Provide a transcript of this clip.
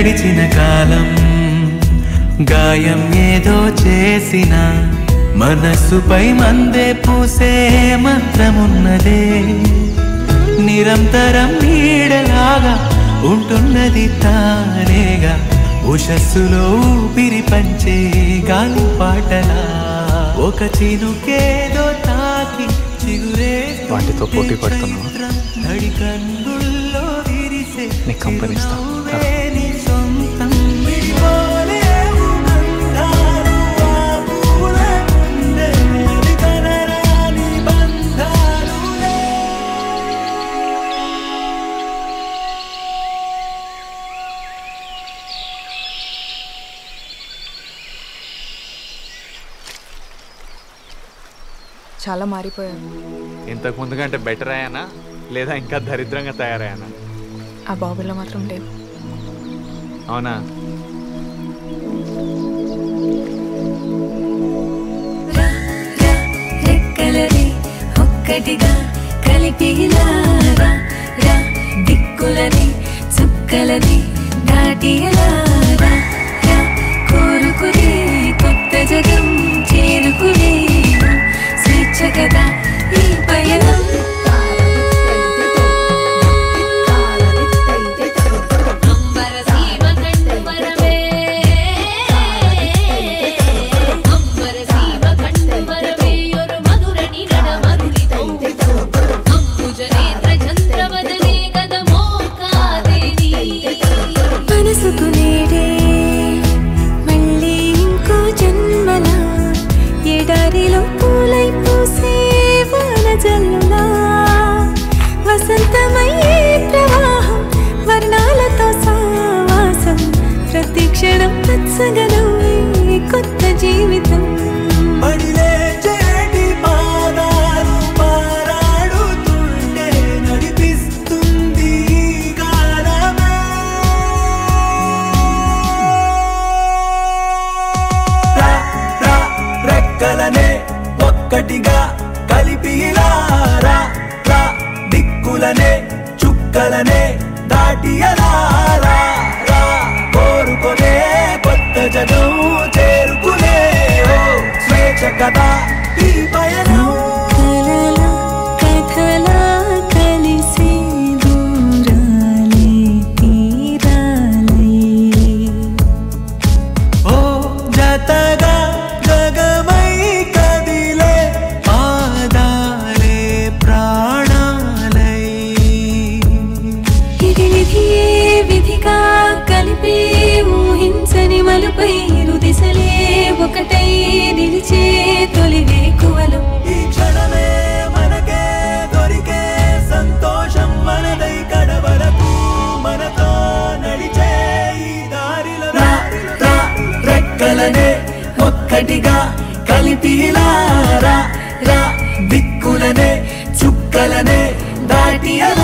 గడిచిన కాలం గాయం ఏదో చేసిన మనస్సుపై మందే పూసే మంత్రమున్నదే నిరంతరం నీడలాగా ఉంటున్నది తానేగా ఉషస్సులో ఊపిరి పంచే గాలి పాటలా ఒక చినుకేదో తాకి చిగురే వాటితో పోటీ పడుతున్నావా? నీకు కంపెనీ ఇస్తా. చాలా మారిపోయాను. ఇంతకు ముందు కంటే బెటర్ అయ్యానా లేదా ఇంకా దరిద్రంగా తయారయ్యానా? ఆ బాబులో మాత్రం లేవు. అవునా? రెక్కలని ఒక్కటిగా కలిపిలారా దిక్కులని చుక్కలని దాటిలారా కోరుకునే కొత్త జగం చేరుకునే స్వేచ్ఛ కదా ఈ పయనం. వసంతమయ్యే ప్రవాహం వర్ణాలతో సావాసం ప్రతి క్షణం తత్సగనం కొత్త జీవితం. రెక్కలనే ఒక్కటిగా కలిపిలారా దిక్కులనే చుక్కలనే దాటియలారా కోరుకునే కొత్త జగం చేరుకునే స్వేచ్ఛ కదా ఈ పయనం. కథలా కలిసి దూరాలే తీరాలే ఓ జతగా జగమై కదిలే పాదాలే ప్రాణాలై ఇది విధియే విధిగా కలిపి ఊహించని మలుపై ఇరు దిశలే ఒకటై నిలిచే తొలి వేకువలు. ఈ క్షణమే మనకే దొరికే సంతోషం మనదై కడవరకు మనతో నడిచే ఈ దారిలో రెక్కలనే ఒక్కటిగా కలిపిలారా దిక్కులనే చుక్కలనే దాటియలారా